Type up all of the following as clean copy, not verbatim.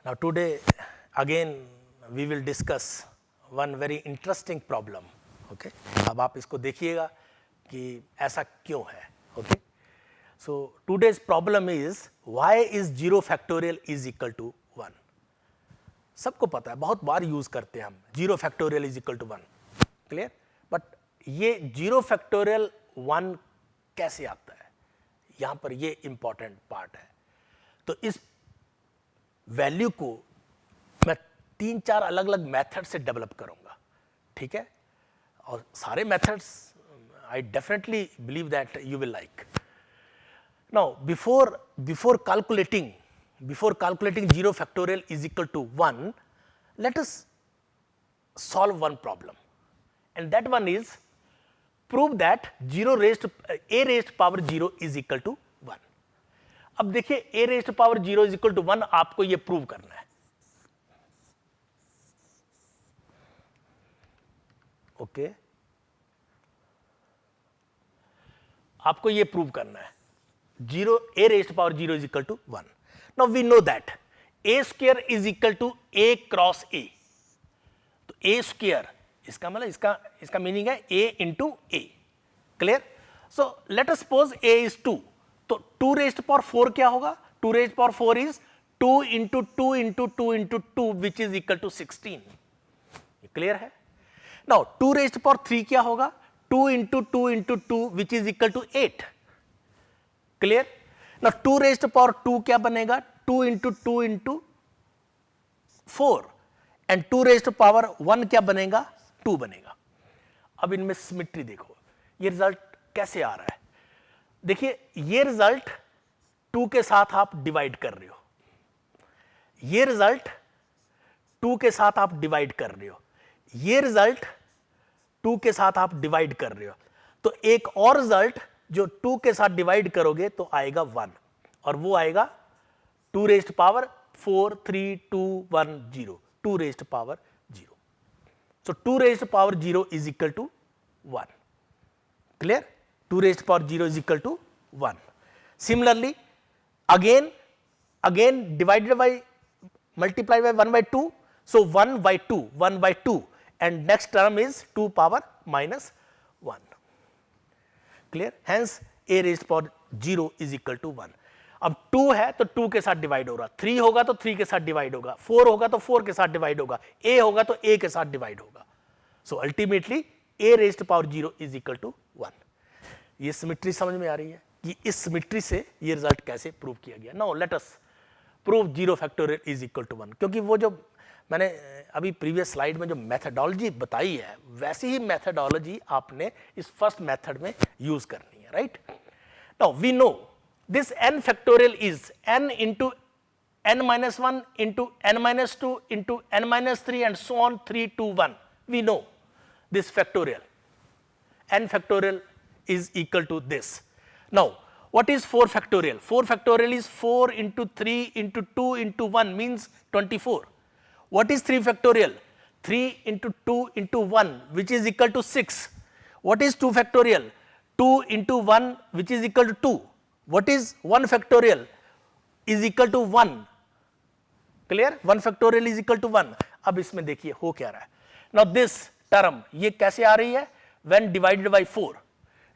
Now today again we will discuss one very interesting problem. Okay, अब आप इसको देखिएगा कि ऐसा क्यों है. Okay, so today's problem is why is 0 factorial is equal to 1. सबको पता है, बहुत बार यूज करते हैं हम 0 factorial is equal to 1. Clear. But ये 0 factorial 1 कैसे आता है, यहां पर ये इंपॉर्टेंट पार्ट है. तो इस वैल्यू को मैं 3-4 अलग अलग मेथड से डेवलप करूंगा. ठीक है, और सारे methods I definitely believe that you will like. Now before calculating 0 factorial is equal to 1, let us solve one problem, and that one is prove that a raised power 0 is equal to 1. अब देखिए a raised power 0 is equal to 1 आपको ये prove करना है. Okay, आपको ये prove करना है a raised power 0 is equal to 1. Now we know that a square is equal to a cross a. तो a square इसका मतलब इसका मीनिंग है a into a. Clear. So let us suppose a is 2. तो 2 raised power 4 क्या होगा? 2 raised power 4 is 2 into 2 into 2 into 2 which is equal to 16. ये clear है. नाउ 2 raised power 3 क्या होगा? 2 into 2 into 2 which is equal to 8. Clear. Now 2 raised power 2 क्या बनेगा? 2 into 2 into 4 and 2 raised power 1 क्या बनेगा? 2 बनेगा. अब इनमें सिमेट्री देखो, ये रिजल्ट कैसे आ रहा है. देखिए ये रिजल्ट 2 के साथ आप डिवाइड कर रहे हो, ये रिजल्ट 2 के साथ आप डिवाइड कर रहे हो, ये रिजल्ट 2 के साथ आप डिवाइड कर रहे हो. तो एक और रिजल्ट जो 2 के साथ डिवाइड करोगे तो आएगा 1, और वो आएगा 2 raised power 4 3 2 1 0, 2 raised power 0. So 2 raised power 0 is equal to 1. Clear? 2 raised power 0 is equal to 1. Similarly, again divided by multiplied by 1 by 2. So 1 by 2, and next term is 2 power minus 1. Clear. Hence a raised power 0 is equal to 1. अब 2 है तो 2 के साथ divide हो रहा, 3 होगा तो 3 के साथ डिवाइड होगा, 4 होगा तो 4 के साथ डिवाइड होगा, a होगा तो a के साथ डिवाइड होगा. So ultimately a raised power 0 is equal to 1. ये सिमेट्री समझ में आ रही है कि इस सिमेट्री से ये रिजल्ट कैसे प्रूव किया गया. Now let us prove 0 factorial is equal to 1. क्योंकि वो जो मैंने अभी प्रीवियस स्लाइड में जो मेथडोलॉजी बताई है वैसी ही मेथडोलॉजी आपने इस फर्स्ट मेथड में यूज करनी है. Right. Now we know this n factorial is n into n minus 1 into n minus 2 into n minus 3 and so on 3 to 1. We know this factorial. N factorial is equal to this. Now what is 4 factorial? 4 factorial is 4 into 3 into 2 into 1 means 24. What is 3 factorial? 3 into 2 into 1 which is equal to 6. What is 2 factorial? 2 into 1 which is equal to 2. What is 1 factorial? Is equal to 1. Clear? 1 factorial is equal to 1. अब इसमें देखिए हो क्या रहा है. Now this term ये कैसे आ रही है? When divided by 4.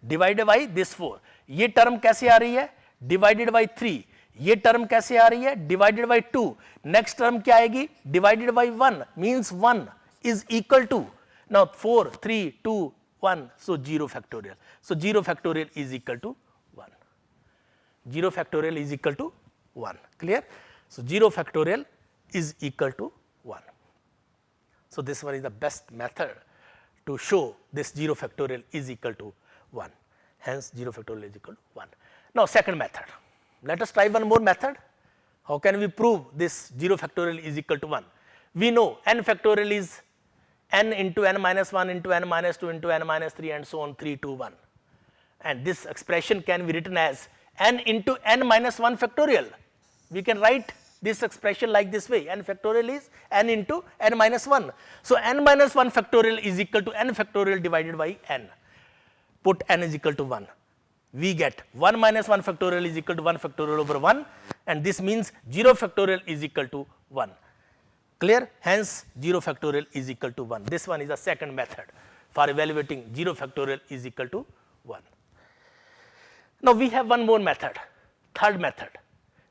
Divided by this 4. ये term कैसे आ रही है? Divided by 3. ये टर्म कैसे आ रही है? Divided by 2. नेक्स्ट टर्म क्या आएगी? Divided by 1 means 1 is equal to now 4 3 2 1. So 0 factorial. So 0 factorial is equal to 1. 0 factorial is equal to 1. Clear? So 0 factorial is equal to 1. So this one is the best method to show this 0 factorial is equal to 1. Hence 0 factorial is equal to 1. Now second method. Let us try one more method. How can we prove this 0 factorial is equal to 1? We know n factorial is n into n minus 1 into n minus 2 into n minus 3 and so on 3 to 1. And this expression can be written as n into n minus 1 factorial. We can write this expression like this way. N factorial is n into n minus 1. So n minus 1 factorial is equal to n factorial divided by n. Put n is equal to 1. We get 1 minus 1 factorial is equal to 1 factorial over 1, and this means 0 factorial is equal to 1. Clear? Hence 0 factorial is equal to 1. This one is the second method for evaluating 0 factorial is equal to 1. Now we have one more method, third method.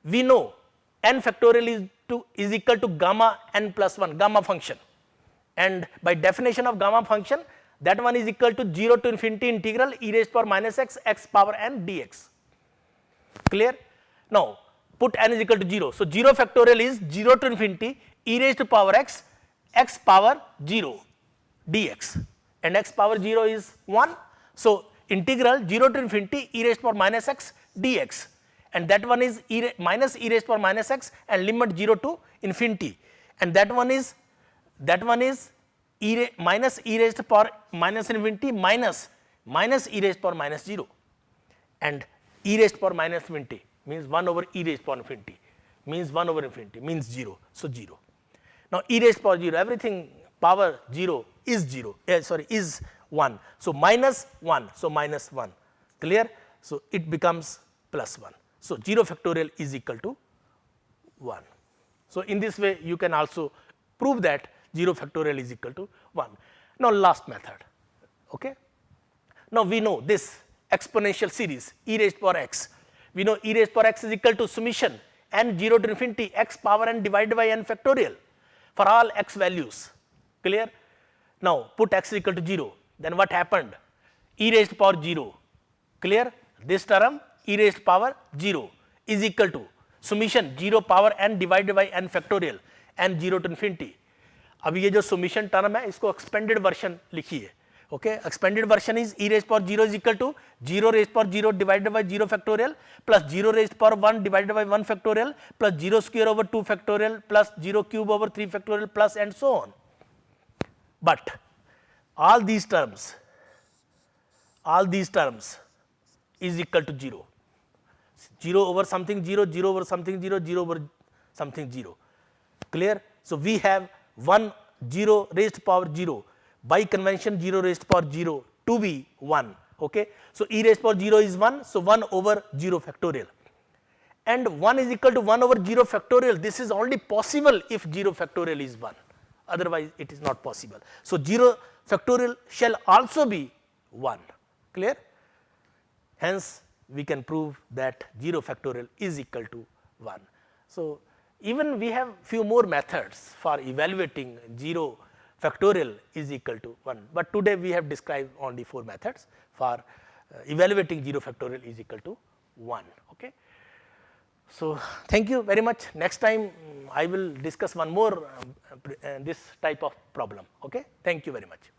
We know n factorial is equal to gamma n plus 1, gamma function, and by definition of gamma function, that one is equal to 0 to infinity integral e raised power minus x, x power n dx. Clear? Now put n is equal to 0. So 0 factorial is 0 to infinity e raised to power x, x power 0 dx, and x power 0 is 1. So integral 0 to infinity e raised power minus x dx, and that one is minus e raised power minus x and limit 0 to infinity, and that one is minus e raised to power minus infinity minus e raised power minus 0, and e raised power minus infinity means 1 over e raised power infinity means 1 over infinity means 0. So 0. Now e raised power 0, everything power 0 is 0, is 1. So minus 1, so minus 1. Clear? So it becomes plus 1. So 0 factorial is equal to 1. So in this way you can also prove that 0 factorial is equal to 1. Now last method. Okay. Now we know this exponential series e raised power x. We know e raised power x is equal to summation n 0 to infinity x power n divided by n factorial for all x values. Clear? Now put x is equal to 0. Then what happened? E raised power 0. Clear? This term e raised power 0 is equal to summation 0 power n divided by n factorial n 0 to infinity. अब ये जो summation term है इसको expanded version लिखिए. Okay, expanded version is e raised power 0 is equal to 0 raised power 0 divided by 0 factorial plus 0 raised power 1 divided by 1 factorial plus 0 square over 2 factorial plus 0 cube over 3 factorial plus and so on. But all these terms is equal to 0. 0 over something 0, 0 over something 0, 0 over something 0. Clear? So we have 1 0 raised power 0. By convention 0 raised power 0 to be 1. Okay. So e raised power 0 is 1. So 1 over 0 factorial. And 1 is equal to 1 over 0 factorial. This is only possible if 0 factorial is 1. Otherwise it is not possible. So 0 factorial shall also be 1. Clear? Hence we can prove that 0 factorial is equal to 1. So even we have few more methods for evaluating 0 factorial is equal to 1, but today we have described only 4 methods for evaluating 0 factorial is equal to 1. Okay. So thank you very much. Next time I will discuss one more this type of problem. Okay. Thank you very much.